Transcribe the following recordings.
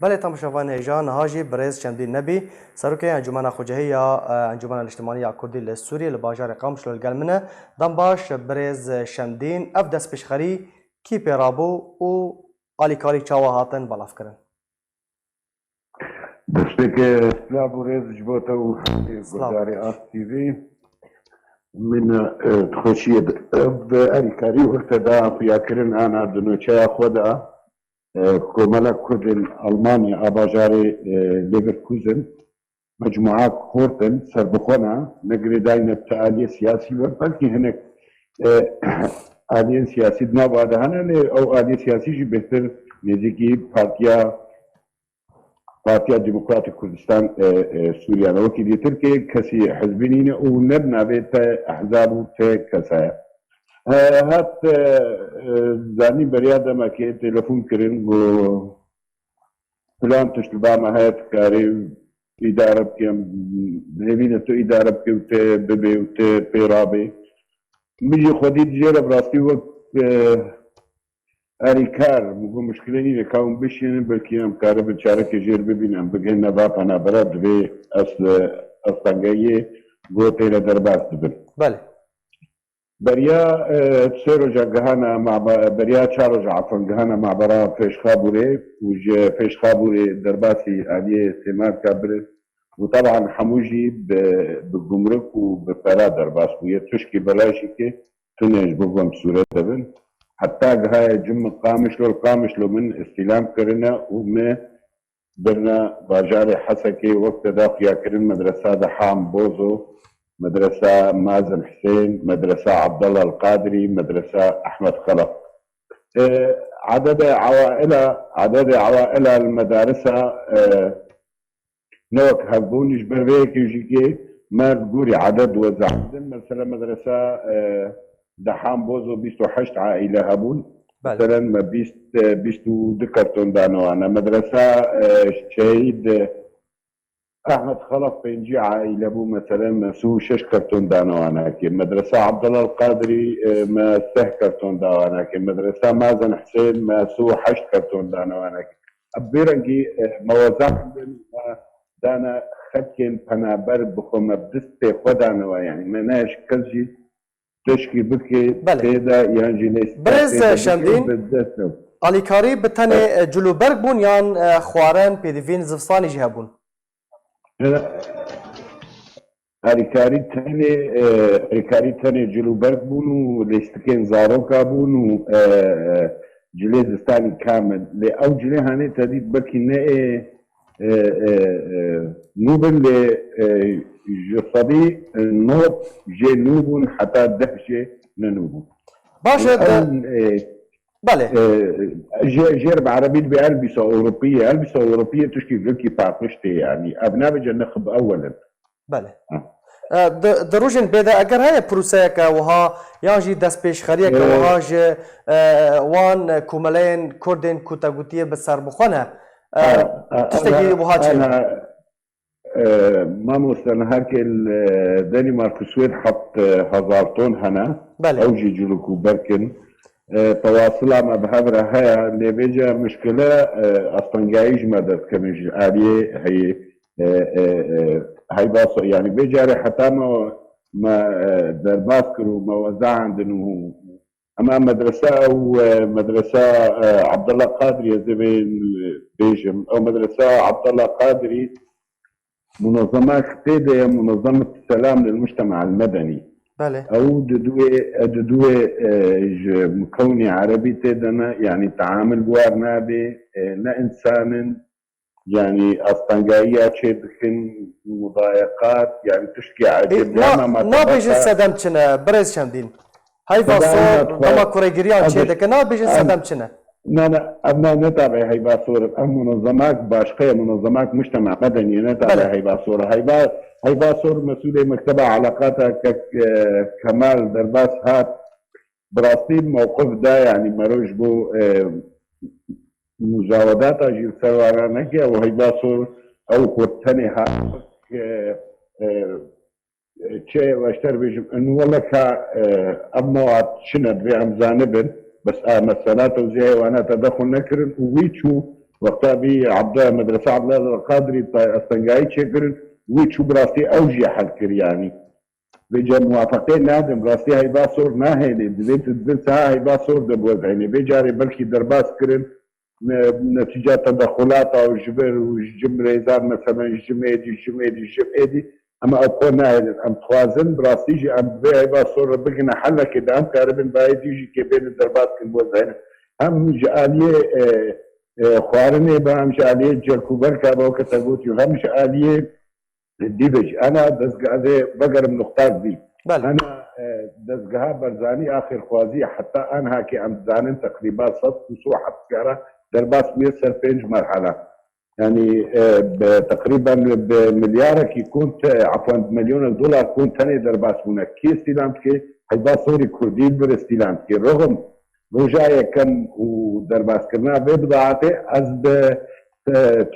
بله تماشاوان هیجان هاجی برز چندین نبی سروکه انجمن خوجهی یا انجمن الاجتماعی کردی لسوری لباجار قامش للگلمنه دم باش برز چندین اف دست پیشخری کی پیرابو و آلیکاری چاوا هاتن بلاف کرن. دشتك سلاب وريز جبوتا وقداري آس تي في من تخشي بأريكاري وقتدا فياكرن أنا دنوشا خودا كومالا كردن ألمانيا أباجاري ليفركوزن مجموعة كورتن سربخونا نقري داينة آلية سياسي وبلكي هناك آلية سياسي نابعد هنا أو آلية سياسي جي بهتر نزيكي بارتیا دموکراتیک کردستان سوریا وکی دی ترکیه کسی حزبینین و نبنا بیت احزاب و کسای هات زانی بریاد ما که تلفون کرن و فلان تشتبه ما هات کاری اداره بکم نبینه تو اداره بکم ته ببی و ته پیرابی میجی خودی دیگر براستی وقت أريكار مو مشكلة إني كون بشين بالكيام كارب الشارك يجير ببينام بجينا بابنا برد في أصلا جاي قوتي لدرباس تبن. بله. بريا تسيرو جهانا مع بريا تشارو عفوا جهانا مع برا فيش خابوري وج فيش خابوري درباسي عليه سمار كابر وطبعا حموجي بالجمرك وبفرا درباس ويا تشكي بلاشي تنج بقوم بسورة تبن. حتى هاي جم القامش له من استلام كرنا وما برنا باجاري حسكي وقت داخيا كرن مدرسة دحام بوزو مدرسة مازن حسين مدرسة عبد الله القادري مدرسة أحمد خلف عدد عوائل المدارس نوك هبونش بربيك يجيكي ما تقولي عدد وزع مثلا مدرسة دحام بوزو 28 عائلة هبون مثلا ما 20 كرتون دانوانا مدرسة شهيد أحمد خلف بنجي عائلة بو مثلا ما سو 6 كرتون دانوانا كي مدرسة عبد الله القادري ما 6 كرتون دانوانا كي مدرسة مازن حسين ما سو 8 كرتون دانوانا كي أبيرنجي موازان دانا خدكن بنابر بخوم بدستي خدانوا يعني مناش كلجي تشكي بكي تيدا يعني برز شندين آلیکاری بتنه جلوبرگ بون یان خوارن پیدوین زفصانی جهبون آلیکاری تنه جلوبرگ بون و لیستکین زاروکا بون و جلی زستانی کامل لی او جلی هانه تدید بکی نه نوبن ل جصبي نوت جنوب حتى دهشة ننوب باشا بله جير بعربي بألبسة أوروبية تشكي فيكي باقشتي يعني أبناء بجنخب أولا بله دروجن بيدا اگر هاي بروسيك وها ياجي دست پیش خريك وها ج وان كوملين كردن كوتاغوتيه بسر بخونه تشتكي وها چه ما مثلا هاك الدنمارك السويد حط 1000 طن هنا بله. اوجي جلوكو بركن تواصلها مع بهبرة هيا اللي بيجا مشكلة اصلا جايج مدد كمش آلية هي باص يعني بيجا حتى ما درباسكر وما وزع عندنا اما مدرسة او مدرسة عبد الله قادري زي بيجم او مدرسة عبد الله قادري منظمة اختيدة منظمة السلام للمجتمع المدني بله. أو ددوي مكوني عربي تدنا يعني تعامل بوارنا به لا إنسان يعني أصطنجايات شدخن مضايقات يعني تشكي عجب ما بيجي سدمتنا برز شندين هاي فاصور دما كوريجريان شدك ما بيجي سدمتنا لا أبناء نتابع هاي باصورة منظمات باشقية منظمات مجتمع مدني نتابع هاي باصورة هاي باصور مسؤولية مكتبة علاقاتها كمال درباس هات براستين موقف دا يعني مروج بو مجاودات أجيب سوارانكي أو هاي باصور أو كورتاني هات شيء واشتر بيجم إنه والله أبناء شند في عمزانبن بس مسألات وزي وانا تدخل نكرن ويتشو وقتا بي مدرسة عبد الله القادري استنقاي تشكرن ويتشو براسي أوجي حل كر يعني بيجا موافقين نادم راسي هاي باصور ناهيني دبيت دبيت هاي باصور دبوزعيني بيجاري بلكي درباس كرن نتيجة تدخلات أو جبر وجم ريزان مثلا جم إيدي أما أكون ناهيني أم خوازن براسي جي أم بي هاي باصور بقنا حلا كده أم كاربن بايدي جي كبين الدرباس كن بوزعيني أم جالية خوارني بام جالية جلكوبر كابو كتبوتي هم جالية ديبج انا دزقه بقر من نقطات دي بل. انا دزقها برزاني اخر خوازي حتى انا هاكي ام زانن تقريبا صد وسوحه سكره درباس ميسر بينج مرحله يعني تقريبا بمليار كي كنت عفوا بمليون دولار كنت ثاني درباس هناك كي استلامتك هيبقى سوري كردي برستلامتك رغم رجاية كم ودرباس كرنا ببضاعته از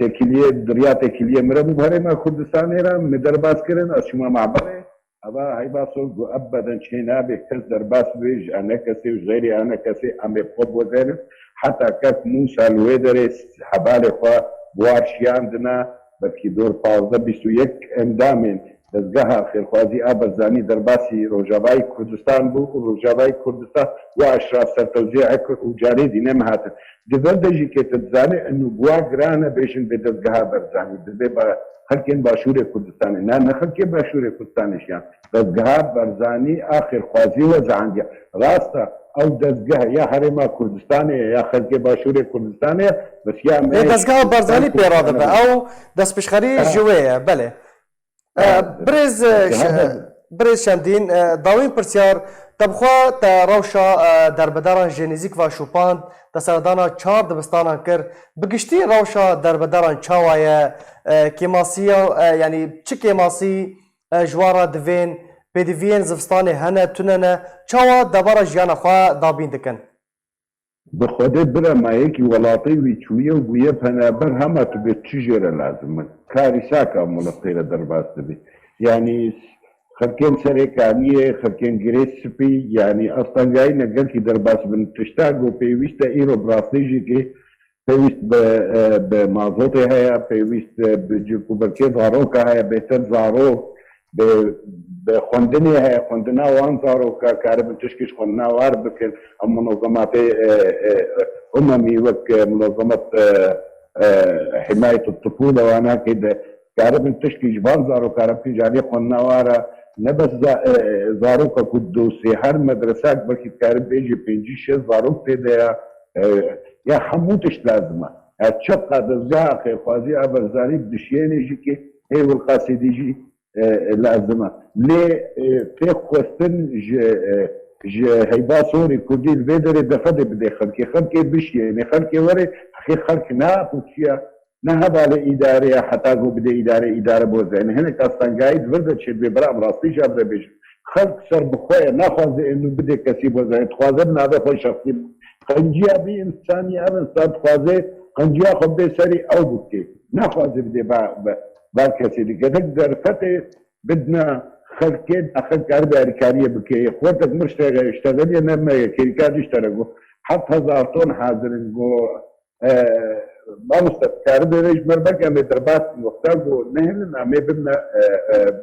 تکلیه دریا تکلیه مرا مبهره ما کردستان را مدرباس کردن از شما معبره اما هاي باصل ابدا شينا بكل درباس بيج انا كسي وغيري انا كسي ام بقب وزين حتى كاك موسى الويدرس حبالي خوا بوارشياندنا بكي دور پازده 21 امدامن دزگاه خیرخوازی آبزانی درباسی روجاوای کردستان بو روجاوای کردستان و اشراف سرتوزیع و جاری دینه مهاتن دبردجی که تزانه انو بوا گرانه بیشن به دزگاه برزانی دبه با خلکین باشور کردستان نه خلکی باشور کردستانشیان دزگاه برزانی آخر خوازی و زعندیا راستا او دزگاه یا حرما کردستان یا خلکی باشور کردستان بس یا دزگاه برزانی پیراده به او دست پشخری جویه بله برز شمدین داوین پرسیار تبخوا تا روشا دربداران جنیزیک و شوپاند تسردانا 4 دبستانا کر بگشتی روشا دربداران چاوایه کماسیا یعنی چه کماسی جوارا دوین بدوین زفستان هنه توننه چاوا دبارا جیانا خوا دابین دکن بخوده برا ما یکی ولاطی ویچویه و گویه پنابر همه تو به چجوره لازم کاری ساکا ملقیره درباس دبی یعنی خلکین سرکانیه خلکین گریس سپی یعنی اصلا گای نگل کی درباس بن تشتاق و پیوست ایرو براسیجی که پیوست به مازوت هیا پیوست به جکوبرکی زاروکا هیا بهتر زارو به خوندنی هیا خوندنا وان زاروکا کارب تشکیش خوندنا وار بکن منظمات اممی وک منظمت حماية الطفولة وانا كده كارب تشكي جبال زارو كارب في جاني قلنا وارا نبس زاروكا كدوسي هر مدرسات بلكي كارب بيجي بيجي شي زاروك تده يا حموتش لازمة اتشقى دزجاها خير خوازي ابرزاني بدشيني جيكي هي والقاصدي جي لازمة ليه في خوستن هيبا سوري كردي الفيدري دفد بدي خلقي بشي يعني خلقي وري حقيقي خلق ناقوشيا نهب على إدارة حتى قو بدي إدارة بوزين هناك أصلا قايد ورد شد ببرام راسي جابر بيش خلق سر بخويا ناخذ إنه بدي كسي بوزين تخوازن هذا خوي شخصي قنجيا بي إنساني أنا إنسان تخوازي قنجيا خب دي سري أو بكي ناخذ بدي بالكسي دي كتقدر فتي بدنا خلقين أخذ كاربي أركانية بكي إخواتك مشتغل اشتغل ينما كيركاد يشتغلوا حتى هزارتون حاضرين جو ما مستكاربي ريش مربكة مدربات وقتاقو نهن نعمي بنا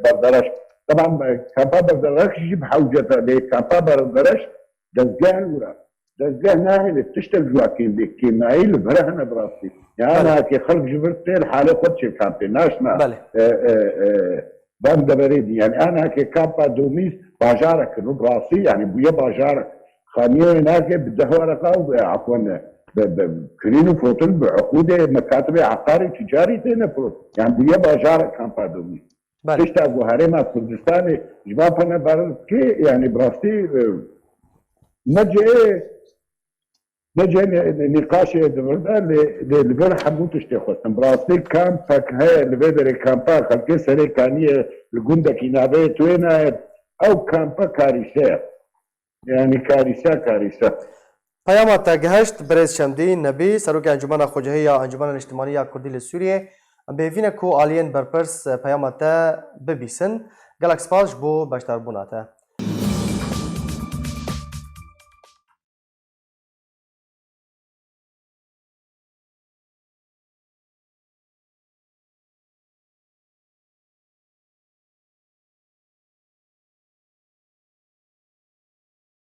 بردرش طبعا كامبا بردرش يجيب حوجة ليه كامبا بردرش دزقاه الورا دزقاه ناهن بتشتغل جواكين بكي معيل برهنا براسي يعني أنا كي خلق جبرتين حالي خدش الكامبي ناشنا بام دبريدي يعني انا ككابا دوميس باجارك انه براسي يعني بويا باجارك خانيه هناك بالدهورقه عفوا كرينو فوتل بعقود مكاتب عقاري تجاري تنفرط يعني بويا باجارك كابا دوميس تشتاقوا هريما كردستاني جبابنا بارد كي يعني براسي نجي نقاش دبردا اللي حموتش تاخذ براسي كامباك هاي اللي بدر كامباك خلقي سري كانيه الجنده كينابه توينا او كامبا كارثه يعني كارثه پیامات گهشت برز شمدین نبی سروک انجمن خوجهی انجمن الاجتماعی کردی لسوریه بهوینه کو آلین برپرس پیامات ببیسن گلکس پاش بو بشتر بوناته